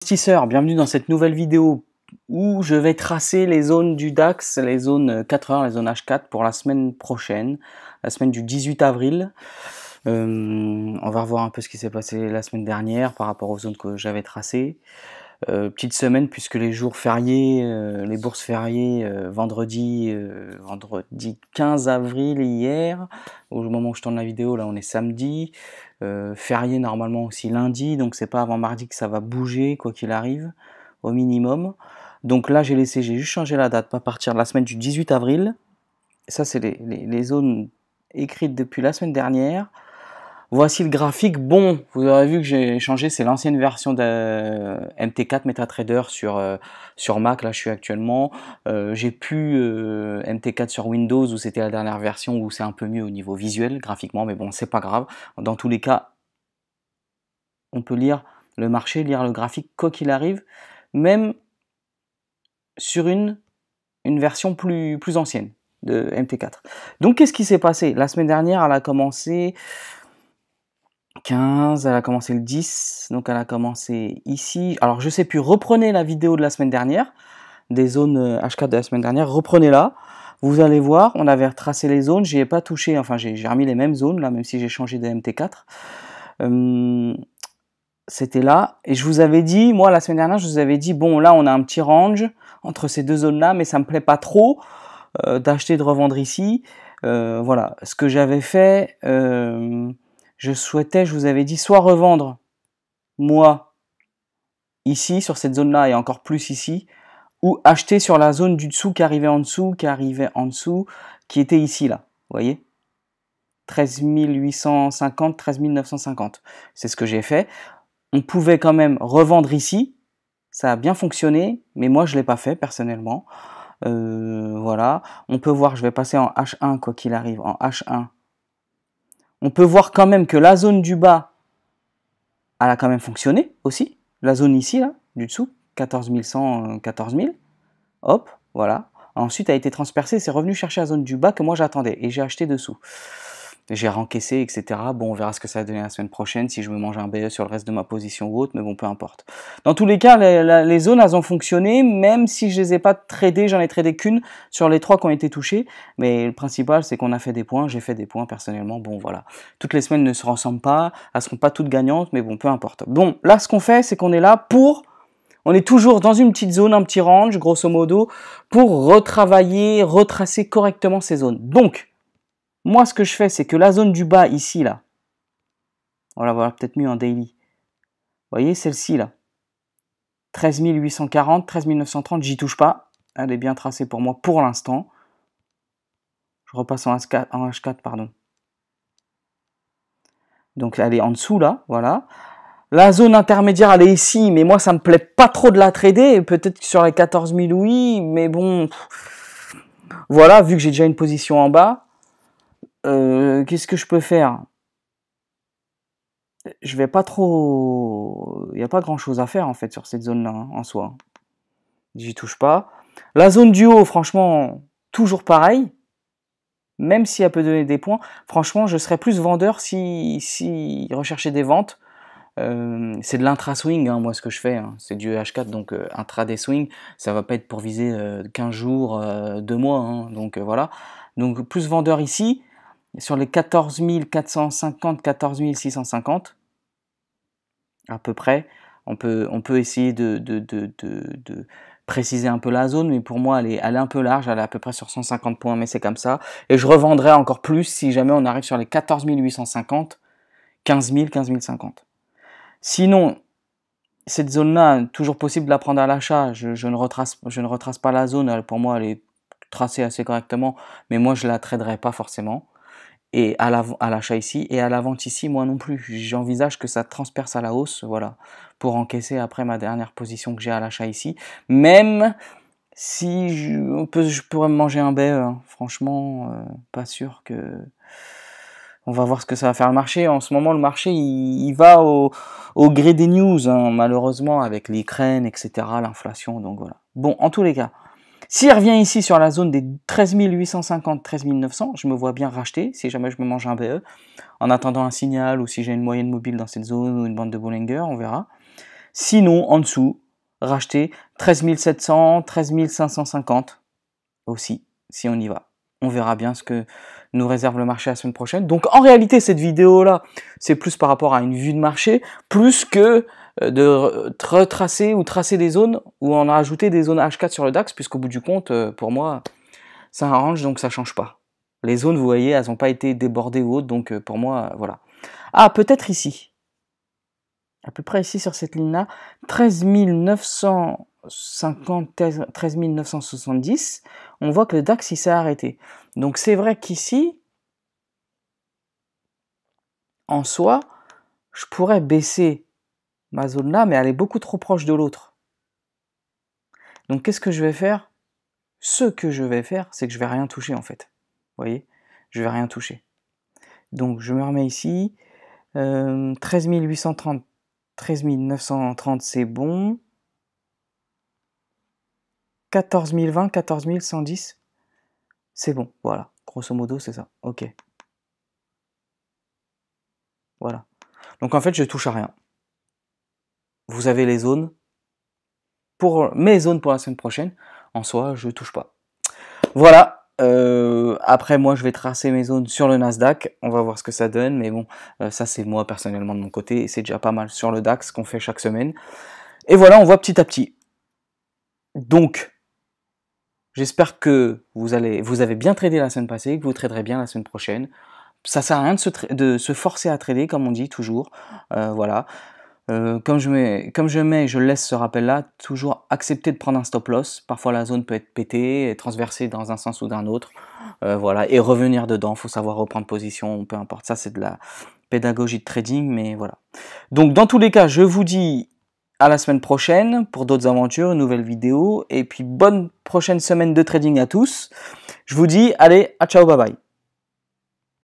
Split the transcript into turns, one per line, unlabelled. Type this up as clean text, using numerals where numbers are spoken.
Investisseurs, bienvenue dans cette nouvelle vidéo où je vais tracer les zones du DAX, les zones 4 heures, les zones H4 pour la semaine prochaine, la semaine du 18 avril. On va revoir un peu ce qui s'est passé la semaine dernière par rapport aux zones que j'avais tracées. Petite semaine puisque les jours fériés, les bourses fériées, vendredi 15 avril hier, au moment où je tourne la vidéo, là on est samedi, férié normalement aussi lundi, donc c'est pas avant mardi que ça va bouger quoi qu'il arrive, au minimum. Donc là j'ai juste changé la date, pas partir de la semaine du 18 avril, ça c'est les zones écrites depuis la semaine dernière. Voici le graphique. Bon, vous aurez vu que j'ai changé, c'est l'ancienne version de MT4 MetaTrader sur Mac, là je suis actuellement. J'ai pu MT4 sur Windows où c'était la dernière version où c'est un peu mieux au niveau visuel, graphiquement, mais bon, c'est pas grave. Dans tous les cas, on peut lire le marché, lire le graphique quoi qu'il arrive, même sur une version plus ancienne de MT4. Donc qu'est-ce qui s'est passé? La semaine dernière, elle a commencé 15, elle a commencé le 10, donc elle a commencé ici. Alors je sais plus, reprenez la vidéo de la semaine dernière, des zones H4 de la semaine dernière, reprenez-la. Vous allez voir, on avait retracé les zones, j'y ai pas touché, enfin j'ai remis les mêmes zones là, même si j'ai changé de MT4. C'était là, et je vous avais dit, moi la semaine dernière, je vous avais dit, bon là on a un petit range entre ces deux zones-là, mais ça me plaît pas trop d'acheter, de revendre ici. Voilà, ce que j'avais fait... je souhaitais, je vous avais dit, soit revendre, moi, ici, sur cette zone-là, et encore plus ici, ou acheter sur la zone du dessous qui arrivait en dessous, qui était ici, là. Vous voyez 13 850, 13 950. C'est ce que j'ai fait. On pouvait quand même revendre ici. Ça a bien fonctionné, mais moi, je ne l'ai pas fait, personnellement. Voilà. On peut voir, je vais passer en H1, quoi qu'il arrive, en H1. On peut voir quand même que la zone du bas, elle a quand même fonctionné aussi. La zone ici, là, du dessous, 14 100, 14 000. Hop, voilà. Ensuite, a été transpercé, c'est revenu chercher la zone du bas que moi j'attendais. Et j'ai acheté dessous. J'ai rencaissé, etc. Bon, on verra ce que ça va donner la semaine prochaine, si je me mange un BE sur le reste de ma position ou autre, mais bon, peu importe. Dans tous les cas, les zones, elles ont fonctionné, même si je les ai pas tradées, j'en ai tradé qu'une sur les 3 qui ont été touchées. Mais le principal, c'est qu'on a fait des points, j'ai fait des points personnellement, bon, voilà. Toutes les semaines ne se ressemblent pas, elles seront pas toutes gagnantes, mais bon, peu importe. Bon, là, ce qu'on fait, c'est qu'on est là pour... On est toujours dans une petite zone, un petit range, grosso modo, pour retravailler, retracer correctement ces zones. Donc, moi, ce que je fais, c'est que la zone du bas, ici, là, on va voir peut-être mieux en daily. Vous voyez, celle-ci, là, 13 840, 13 930, j'y touche pas. Elle est bien tracée pour moi pour l'instant. Je repasse en H4, pardon. Donc, elle est en dessous, là, voilà. La zone intermédiaire, elle est ici, mais moi, ça me plaît pas trop de la trader. Peut-être que sur les 14 000, oui, mais bon... Voilà, vu que j'ai déjà une position en bas, qu'est-ce que je peux faire? Je vais pas trop... Il n'y a pas grand-chose à faire, en fait, sur cette zone-là, hein, en soi. J'y touche pas. La zone du haut, franchement, toujours pareil. Même si elle peut donner des points, franchement, je serais plus vendeur si rechercher des ventes. C'est de l'intra-swing, hein, moi, ce que je fais. Hein. C'est du H4, donc intraday swing. Ça va pas être pour viser 15 jours, 2 mois. Hein, donc voilà. Donc plus vendeur ici, sur les 14 450, 14 650, à peu près. On peut essayer de préciser un peu la zone, mais pour moi, elle est un peu large. Elle est à peu près sur 150 points, mais c'est comme ça. Et je revendrai encore plus si jamais on arrive sur les 14 850, 15 000, 15 050. Sinon, cette zone-là, toujours possible de la prendre à l'achat. Je ne retrace pas la zone. Pour moi, elle est tracée assez correctement, mais moi, je la traderai pas forcément. Et à l'achat ici, et à la vente ici, moi non plus. J'envisage que ça transperce à la hausse, voilà, pour encaisser après ma dernière position que j'ai à l'achat ici. Même si je pourrais me manger un baie, hein. Franchement, pas sûr que... On va voir ce que ça va faire le marché. En ce moment, le marché, il va au gré des news, hein, malheureusement, avec l'Ukraine, etc., l'inflation, donc voilà. Bon, en tous les cas, s'il revient ici sur la zone des 13 850, 13 900, je me vois bien racheter, si jamais je me mange un BE, en attendant un signal, ou si j'ai une moyenne mobile dans cette zone, ou une bande de Bollinger, on verra. Sinon, en dessous, racheter 13 700, 13 550 aussi, si on y va. On verra bien ce que nous réserve le marché la semaine prochaine. Donc en réalité, cette vidéo-là, c'est plus par rapport à une vue de marché, plus que de retracer ou tracer des zones où on a ajouté des zones H4 sur le DAX, puisqu'au bout du compte, pour moi, ça arrange, donc ça change pas. Les zones, vous voyez, elles n'ont pas été débordées ou autres, donc pour moi, voilà. Ah, peut-être ici. À peu près ici, sur cette ligne-là, 13 950, 13 970, on voit que le DAX, il s'est arrêté. Donc c'est vrai qu'ici, en soi, je pourrais baisser ma zone là, mais elle est beaucoup trop proche de l'autre. Donc qu'est-ce que je vais faire? Ce que je vais faire, c'est que je vais rien toucher en fait. Vous voyez? Je vais rien toucher. Donc je me remets ici. 13 830, 13 930, c'est bon. 14 020, 14 110, c'est bon. Voilà. Grosso modo, c'est ça. Ok. Voilà. Donc en fait, je touche à rien. Vous avez les zones. Pour mes zones pour la semaine prochaine, en soi, je touche pas. Voilà. Après, moi, je vais tracer mes zones sur le Nasdaq. On va voir ce que ça donne. Mais bon, ça, c'est moi personnellement de mon côté. Et c'est déjà pas mal sur le DAX qu'on fait chaque semaine. Et voilà, on voit petit à petit. Donc, j'espère que vous avez bien tradé la semaine passée, que vous traderez bien la semaine prochaine. Ça sert à rien de se forcer à trader, comme on dit toujours. Voilà. Comme je laisse ce rappel-là, toujours accepter de prendre un stop-loss. Parfois, la zone peut être pétée, transversée dans un sens ou d'un autre. Voilà, et revenir dedans. Il faut savoir reprendre position, peu importe. Ça, c'est de la pédagogie de trading, mais voilà. Donc, dans tous les cas, je vous dis à la semaine prochaine pour d'autres aventures, une nouvelle vidéo. Et puis, bonne prochaine semaine de trading à tous. Je vous dis, allez, à ciao, bye bye.